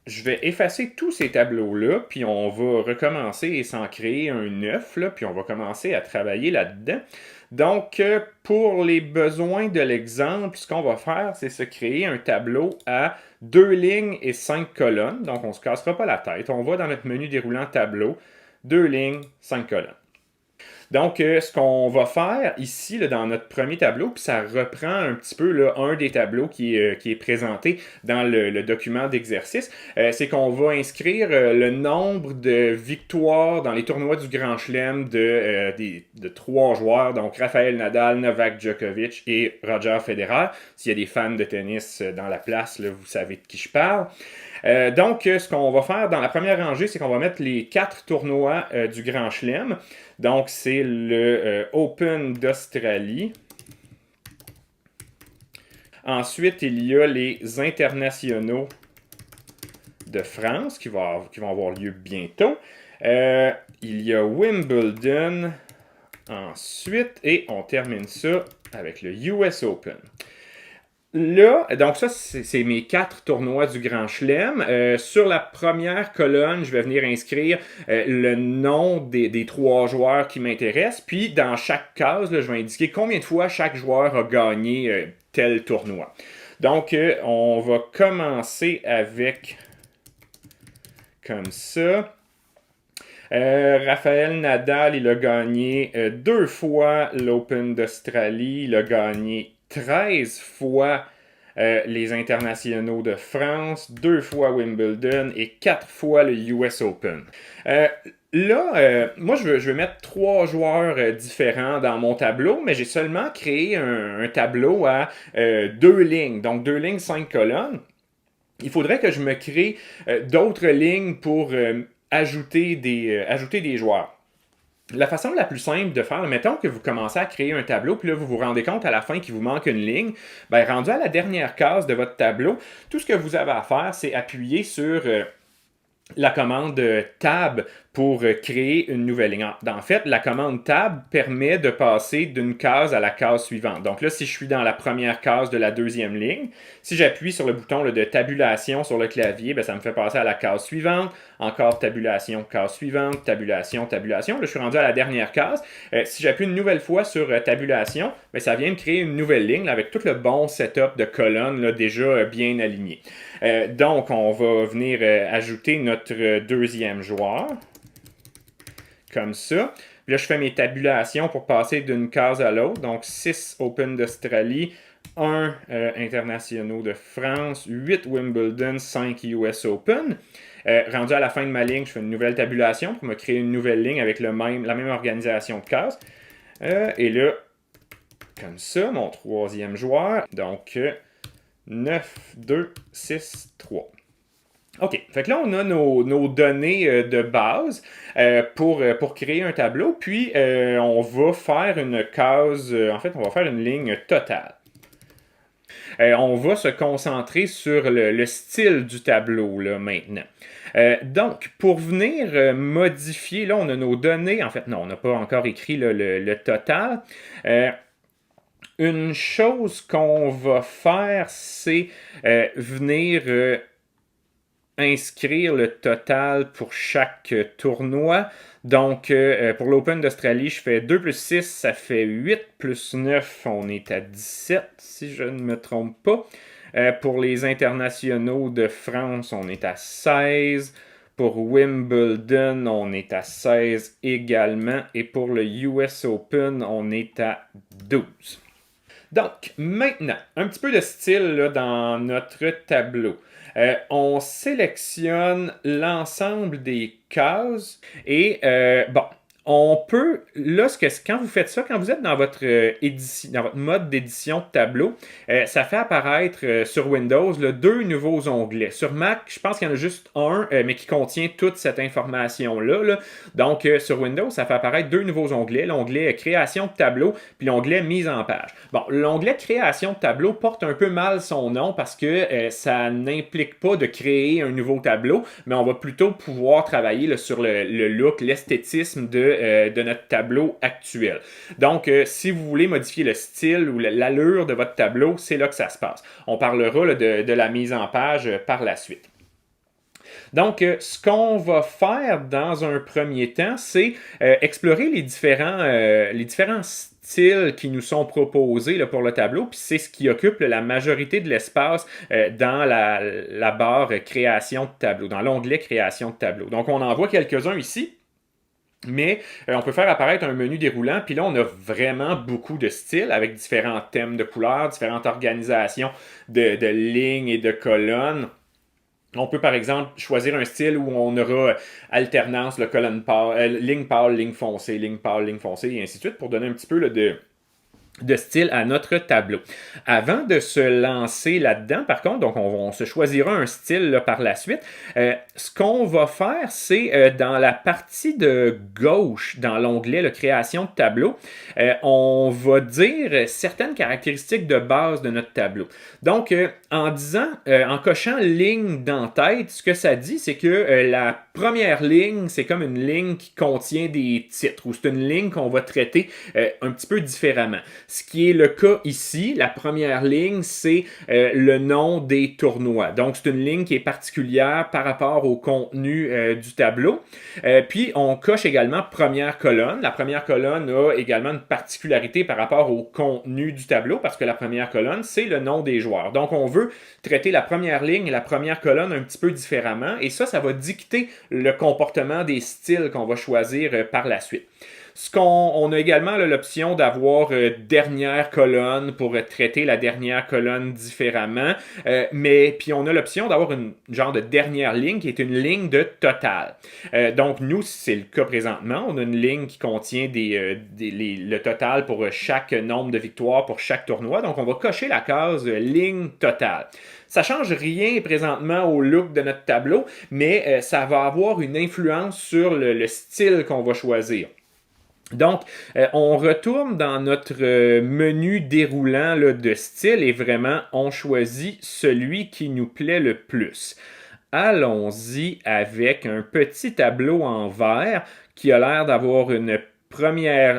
je vais effacer tous ces tableaux-là, puis on va recommencer et s'en créer un neuf, là, puis on va commencer à travailler là-dedans. Donc, pour les besoins de l'exemple, ce qu'on va faire, c'est se créer un tableau à 2 lignes et 5 colonnes. Donc, on ne se cassera pas la tête. On va dans notre menu déroulant tableau, 2 lignes, 5 colonnes. Donc, ce qu'on va faire ici, là, dans notre premier tableau, puis ça reprend un petit peu là, un des tableaux qui est présenté dans le document d'exercice, c'est qu'on va inscrire le nombre de victoires dans les tournois du Grand Chelem de 3 joueurs, donc Rafael Nadal, Novak Djokovic et Roger Federer. S'il y a des fans de tennis dans la place, là, vous savez de qui je parle. Donc, ce qu'on va faire dans la première rangée, c'est qu'on va mettre les 4 tournois du Grand Chelem. Donc, c'est le Open d'Australie. Ensuite, il y a les internationaux de France qui vont avoir lieu bientôt. Il y a Wimbledon ensuite et on termine ça avec le US Open. Là, donc ça, c'est mes 4 tournois du Grand Chelem. Sur la première colonne, je vais venir inscrire le nom des 3 joueurs qui m'intéressent. Puis, dans chaque case, là, je vais indiquer combien de fois chaque joueur a gagné tel tournoi. Donc, on va commencer avec comme ça. Rafael Nadal, il a gagné 2 fois l'Open d'Australie. Il a gagné 13 fois les internationaux de France, 2 fois Wimbledon et 4 fois le US Open. Là, moi, je veux mettre 3 joueurs différents dans mon tableau, mais j'ai seulement créé un tableau à 2 lignes, donc 2 lignes, 5 colonnes. Il faudrait que je me crée d'autres lignes pour ajouter des joueurs. La façon la plus simple de faire, mettons que vous commencez à créer un tableau, puis là, vous vous rendez compte à la fin qu'il vous manque une ligne, bien, rendu à la dernière case de votre tableau, tout ce que vous avez à faire, c'est appuyer sur la commande tab pour créer une nouvelle ligne. En fait, la commande tab permet de passer d'une case à la case suivante. Donc là, si je suis dans la première case de la deuxième ligne, si j'appuie sur le bouton là, de tabulation sur le clavier, bien, ça me fait passer à la case suivante, encore tabulation, case suivante, tabulation, tabulation. Là, je suis rendu à la dernière case. Si j'appuie une nouvelle fois sur tabulation, bien, ça vient me créer une nouvelle ligne là, avec tout le bon setup de colonnes là, déjà bien aligné. Donc, on va venir ajouter notre deuxième joueur. Comme ça. Puis là, je fais mes tabulations pour passer d'une case à l'autre. Donc, 6 Open d'Australie, 1 internationaux de France, 8 Wimbledon, 5 US Open. Rendu à la fin de ma ligne, je fais une nouvelle tabulation pour me créer une nouvelle ligne avec la même organisation de cases. Et là, comme ça, mon troisième joueur. Donc, 9, 2, 6, 3. OK, fait que là, on a nos données de base pour créer un tableau, puis on va faire une case, en fait, on va faire une ligne totale. On va se concentrer sur le style du tableau, là, maintenant. Donc, pour venir modifier, là, on a nos données, en fait, non, on n'a pas encore écrit là, le total. Une chose qu'on va faire, c'est venir inscrire le total pour chaque tournoi. Donc, pour l'Open d'Australie, je fais 2 plus 6, ça fait 8, plus 9, on est à 17, si je ne me trompe pas. Pour les internationaux de France, on est à 16. Pour Wimbledon, on est à 16 également. Et pour le US Open, on est à 12. Donc, maintenant, un petit peu de style là, dans notre tableau. On sélectionne l'ensemble des cases et, bon, on peut, là, quand vous faites ça, quand vous êtes dans votre mode d'édition de tableau, ça fait apparaître sur Windows là, 2 nouveaux onglets. Sur Mac, je pense qu'il y en a juste un, mais qui contient toute cette information-là. Là. Donc, sur Windows, ça fait apparaître 2 nouveaux onglets. L'onglet Création de tableau, puis l'onglet Mise en page. Bon, l'onglet Création de tableau porte un peu mal son nom parce que ça n'implique pas de créer un nouveau tableau, mais on va plutôt pouvoir travailler là, sur le look, l'esthétisme de notre tableau actuel. Donc, si vous voulez modifier le style ou l'allure de votre tableau, c'est là que ça se passe. On parlera là, de la mise en page par la suite. Donc, ce qu'on va faire dans un premier temps, c'est explorer les différents styles qui nous sont proposés là, pour le tableau, puis c'est ce qui occupe la majorité de l'espace dans la barre création de tableau, dans l'onglet création de tableau. Donc, on en voit quelques-uns ici. Mais on peut faire apparaître un menu déroulant, puis là, on a vraiment beaucoup de styles avec différents thèmes de couleurs, différentes organisations de lignes et de colonnes. On peut par exemple choisir un style où on aura alternance, colonne pâle, ligne pâle, ligne foncée, ligne pâle, ligne foncée, et ainsi de suite, pour donner un petit peu là, de style à notre tableau. Avant de se lancer là-dedans, par contre, donc on se choisira un style là, par la suite. Ce qu'on va faire, c'est dans la partie de gauche, dans l'onglet création de tableau, on va dire certaines caractéristiques de base de notre tableau. Donc, en cochant ligne d'en-tête, ce que ça dit, c'est que la première ligne, c'est comme une ligne qui contient des titres, ou c'est une ligne qu'on va traiter un petit peu différemment. Ce qui est le cas ici, la première ligne, c'est le nom des tournois. Donc, c'est une ligne qui est particulière par rapport au contenu du tableau. Puis, on coche également première colonne. La première colonne a également une particularité par rapport au contenu du tableau, parce que la première colonne, c'est le nom des joueurs. Donc, on veut traiter la première ligne et la première colonne un petit peu différemment, et ça va dicter le comportement des styles qu'on va choisir par la suite. On a également l'option d'avoir dernière colonne pour traiter la dernière colonne différemment, puis on a l'option d'avoir une genre de dernière ligne qui est une ligne de total. Donc nous, c'est le cas présentement, on a une ligne qui contient le total pour chaque nombre de victoires pour chaque tournoi, donc on va cocher la case ligne totale. Ça change rien présentement au look de notre tableau, mais ça va avoir une influence sur le style qu'on va choisir. Donc, on retourne dans notre menu déroulant là, de style et vraiment, on choisit celui qui nous plaît le plus. Allons-y avec un petit tableau en vert qui a l'air d'avoir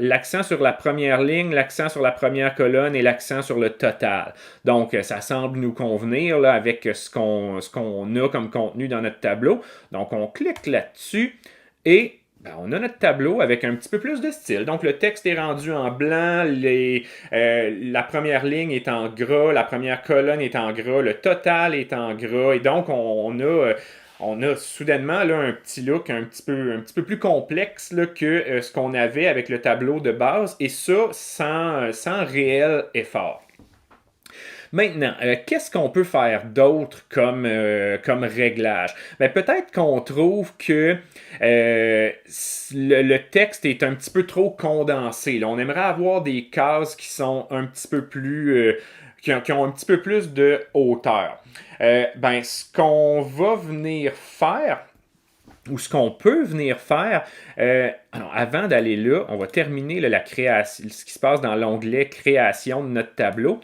l'accent sur la première ligne, l'accent sur la première colonne et l'accent sur le total. Donc, ça semble nous convenir là, avec ce qu'on a comme contenu dans notre tableau. Donc, on clique là-dessus et on a notre tableau avec un petit peu plus de style. Donc, le texte est rendu en blanc, la première ligne est en gras, la première colonne est en gras, le total est en gras. Et donc, on a soudainement là, un petit look un petit peu plus complexe là, que ce qu'on avait avec le tableau de base, et ça sans réel effort. Maintenant, qu'est-ce qu'on peut faire d'autre comme réglage? Peut-être qu'on trouve que le texte est un petit peu trop condensé. Là, on aimerait avoir des cases qui sont un petit peu plus... qui ont un petit peu plus de hauteur. Ce qu'on va venir faire, ou ce qu'on peut venir faire, avant d'aller là, on va terminer là, la création, ce qui se passe dans l'onglet création de notre tableau.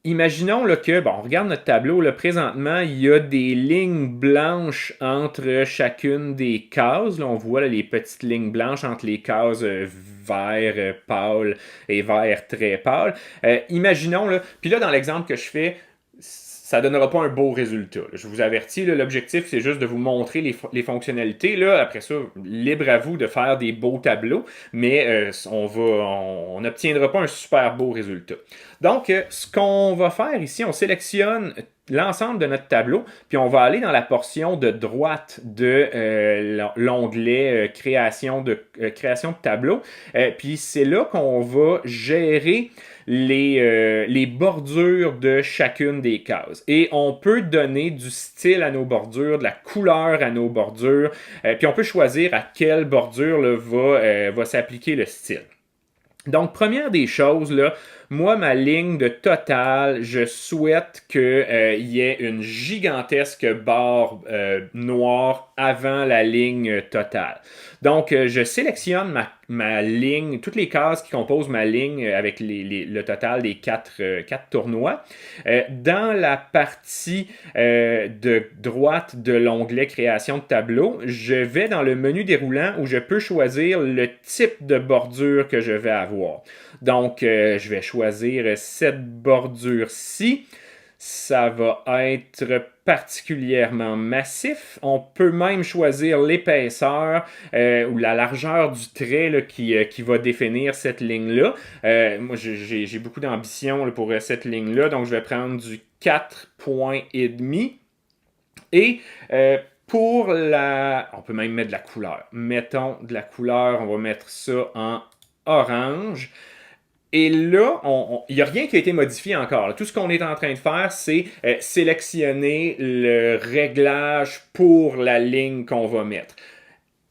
Imaginons là, que, on regarde notre tableau, là, présentement, il y a des lignes blanches entre chacune des cases. Là, on voit là, les petites lignes blanches entre les cases vert pâle et vert très pâle. Imaginons, là, puis là, dans l'exemple que je fais, ça ne donnera pas un beau résultat. Je vous avertis, l'objectif, c'est juste de vous montrer les fonctionnalités. Là, après ça, libre à vous de faire des beaux tableaux, mais on n'obtiendra pas un super beau résultat. Donc, ce qu'on va faire ici, on sélectionne l'ensemble de notre tableau, puis on va aller dans la portion de droite de l'onglet création de tableau. Puis c'est là qu'on va gérer les bordures de chacune des cases. Et on peut donner du style à nos bordures, de la couleur à nos bordures, puis on peut choisir à quelle bordure là, va s'appliquer le style. Donc, première des choses, là, moi, ma ligne de total, je souhaite qu'il y ait une gigantesque barre noire avant la ligne totale. Donc, je sélectionne ma ligne, toutes les cases qui composent ma ligne avec le total des quatre tournois. Dans la partie de droite de l'onglet création de tableau, je vais dans le menu déroulant où je peux choisir le type de bordure que je vais avoir. Donc, je vais choisir cette bordure-ci. ça va être particulièrement massif. On peut même choisir l'épaisseur ou la largeur du trait là, qui va définir cette ligne-là. Moi, j'ai beaucoup d'ambition pour cette ligne-là, donc je vais prendre du 4,5. Et pour la... On peut même mettre de la couleur. Mettons de la couleur, on va mettre ça en orange. Et là, il n'y a rien qui a été modifié encore. Là. Tout ce qu'on est en train de faire, c'est sélectionner le réglage pour la ligne qu'on va mettre.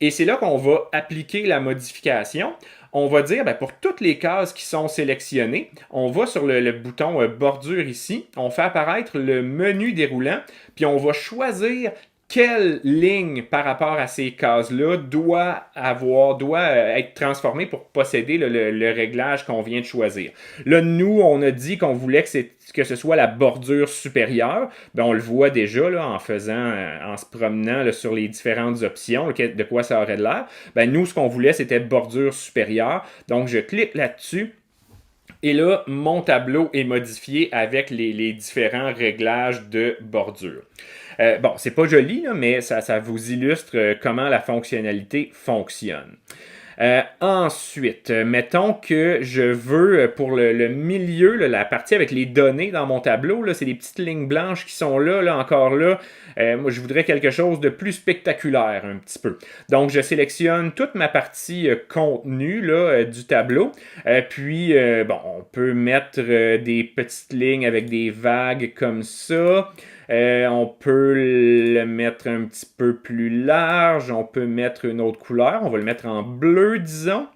Et c'est là qu'on va appliquer la modification. On va dire, ben, pour toutes les cases qui sont sélectionnées, on va sur le bouton bordure ici, on fait apparaître le menu déroulant, puis on va choisir quelle ligne par rapport à ces cases-là doit être transformée pour posséder le réglage qu'on vient de choisir. Là, nous, on a dit qu'on voulait que ce soit la bordure supérieure. Ben, on le voit déjà là, en se promenant là, sur les différentes options, de quoi ça aurait de l'air. Ben, nous, ce qu'on voulait, c'était bordure supérieure. Donc, je clique là-dessus. Et là, mon tableau est modifié avec les différents réglages de bordure. Bon, c'est pas joli, là, mais ça vous illustre comment la fonctionnalité fonctionne. Ensuite, mettons que je veux, pour le milieu, là, la partie avec les données dans mon tableau, c'est des petites lignes blanches qui sont là encore là. Moi, je voudrais quelque chose de plus spectaculaire un petit peu. Donc, je sélectionne toute ma partie contenu là, du tableau. Puis, bon, on peut mettre des petites lignes avec des vagues comme ça. On peut le mettre un petit peu plus large. On peut mettre une autre couleur. On va le mettre en bleu, disons.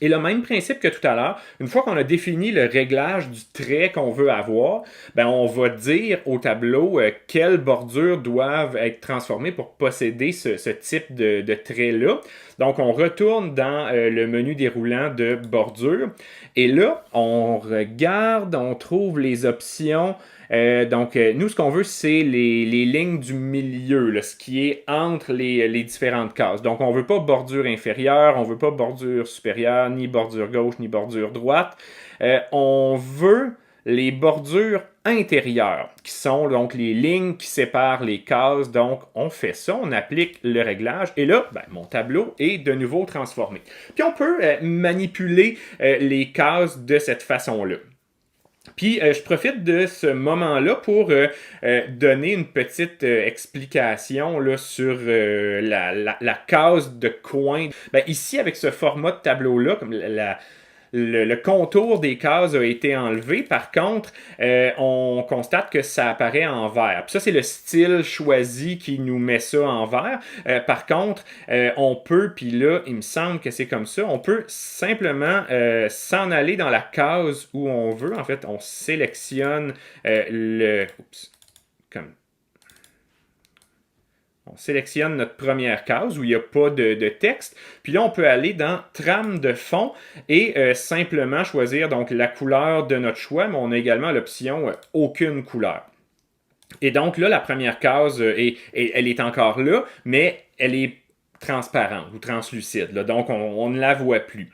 Et le même principe que tout à l'heure, une fois qu'on a défini le réglage du trait qu'on veut avoir, ben on va dire au tableau quelles bordures doivent être transformées pour posséder ce type de trait-là. Donc, on retourne dans le menu déroulant de bordure. Et là, on regarde, on trouve les options. Donc, nous, ce qu'on veut, c'est les lignes du milieu, là, ce qui est entre les différentes cases. Donc, on ne veut pas bordure inférieure, on ne veut pas bordure supérieure, ni bordure gauche, ni bordure droite. On veut les bordures intérieures, qui sont donc les lignes qui séparent les cases. Donc, on fait ça, on applique le réglage, et là, ben, mon tableau est de nouveau transformé. Puis, on peut manipuler les cases de cette façon-là. Puis, je profite de ce moment-là pour donner une petite explication là, sur la case de coin. Ben, ici, avec ce format de tableau-là, comme le contour des cases a été enlevé. Par contre, on constate que ça apparaît en vert. Puis ça, c'est le style choisi qui nous met ça en vert. Par contre, on peut, puis là, il me semble que c'est comme ça, on peut simplement s'en aller dans la case où on veut. En fait, on sélectionne on sélectionne notre première case où il n'y a pas de texte. Puis là, on peut aller dans trame de fond et simplement choisir donc la couleur de notre choix, mais on a également l'option aucune couleur. Et donc là, la première case, elle est encore là, mais elle est transparente ou translucide. Là, donc, on ne la voit plus.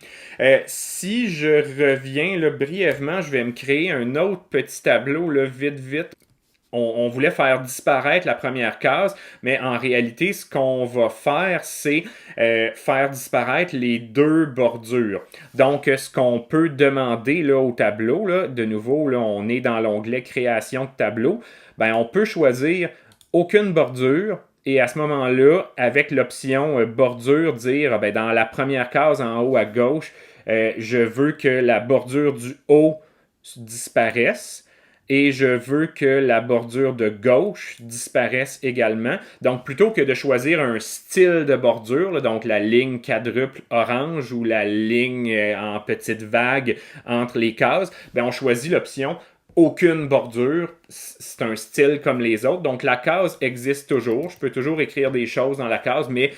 Si je reviens là, brièvement, je vais me créer un autre petit tableau, là, vite. On voulait faire disparaître la première case, mais en réalité, ce qu'on va faire, c'est faire disparaître les deux bordures. Donc, ce qu'on peut demander là, au tableau, là, de nouveau, là, on est dans l'onglet Création de tableau, ben, on peut choisir aucune bordure. Et à ce moment-là, avec l'option bordure, dire ben, dans la première case en haut à gauche, je veux que la bordure du haut disparaisse. Et je veux que la bordure de gauche disparaisse également. Donc, plutôt que de choisir un style de bordure, là, donc la ligne quadruple orange ou la ligne en petite vague entre les cases, ben, on choisit l'option aucune bordure, c'est un style comme les autres. Donc la case existe toujours. Je peux toujours écrire des choses dans la case, mais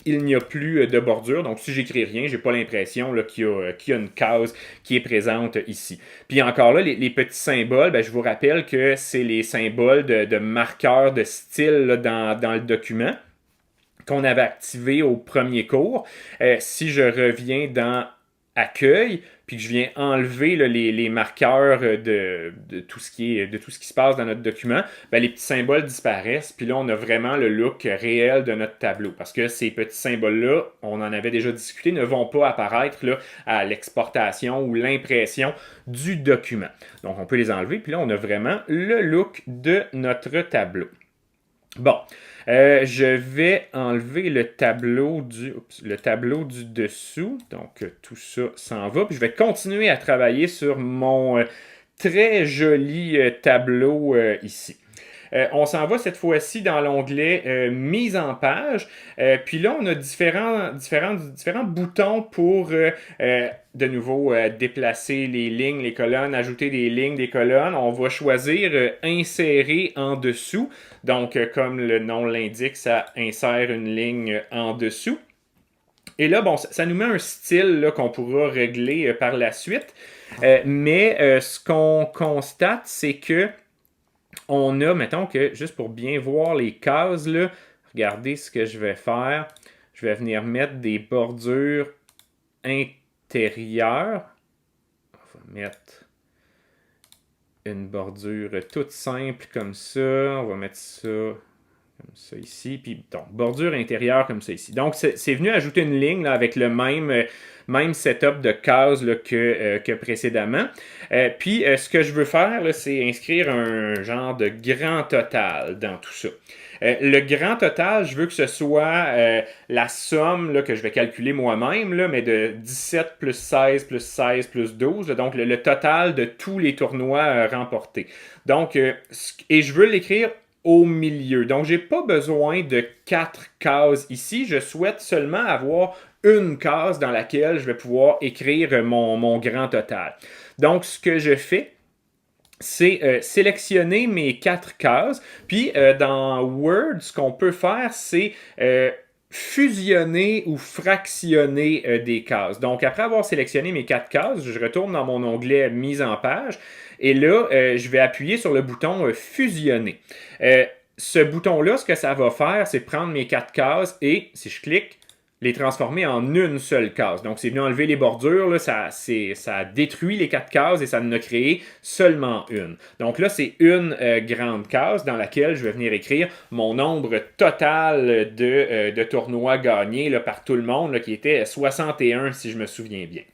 il n'y a plus de bordure. Donc si j'écris rien, j'ai pas l'impression qu'il y a une case qui est présente ici. Puis encore là, les petits symboles, ben, je vous rappelle que c'est les symboles de marqueurs de style là, dans le document qu'on avait activé au premier cours. Si je reviens dans accueil, puis que je viens enlever là, les marqueurs de tout ce de tout ce qui se passe dans notre document, ben, les petits symboles disparaissent, puis là, on a vraiment le look réel de notre tableau. Parce que ces petits symboles-là, on en avait déjà discuté, ne vont pas apparaître là, à l'exportation ou l'impression du document. Donc, on peut les enlever, puis là, on a vraiment le look de notre tableau. Bon, je vais enlever le tableau du dessous. Donc, tout ça s'en va. Puis, je vais continuer à travailler sur mon très joli tableau ici. On s'en va cette fois-ci dans l'onglet Mise en page. Puis là, on a différents boutons pour, de nouveau, déplacer les lignes, les colonnes, ajouter des lignes, des colonnes. On va choisir Insérer en dessous. Donc, comme le nom l'indique, ça insère une ligne en dessous. Et là, bon, ça nous met un style là, qu'on pourra régler par la suite. Mais ce qu'on constate, c'est que on a, mettons que, juste pour bien voir les cases, là, regardez ce que je vais faire. Je vais venir mettre des bordures intérieures. On va mettre une bordure toute simple comme ça. On va mettre ça comme ça ici. Puis, donc, bordure intérieure comme ça ici. Donc, c'est venu ajouter une ligne là, avec le même setup de cases là, que précédemment. Puis, ce que je veux faire, c'est inscrire un genre de grand total dans tout ça. Le grand total, je veux que ce soit la somme là, que je vais calculer moi-même, mais de 17 plus 16 plus 16 plus 12, là, donc le total de tous les tournois remportés. Donc, et je veux l'écrire au milieu. Donc, j'ai pas besoin de 4 cases ici. Je souhaite seulement avoir une case dans laquelle je vais pouvoir écrire mon grand total. Donc, ce que je fais, c'est sélectionner mes 4 cases. Puis, dans Word, ce qu'on peut faire, c'est fusionner ou fractionner des cases. Donc, après avoir sélectionné mes 4 cases, je retourne dans mon onglet Mise en page. Et là, je vais appuyer sur le bouton Fusionner. Ce bouton-là, ce que ça va faire, c'est prendre mes 4 cases et, si je clique, les transformer en une seule case. Donc, c'est venu enlever les bordures, là, ça a détruit les 4 cases et ça en a créé seulement une. Donc là, c'est une grande case dans laquelle je vais venir écrire mon nombre total de tournois gagnés là, par tout le monde, là, qui était 61 si je me souviens bien.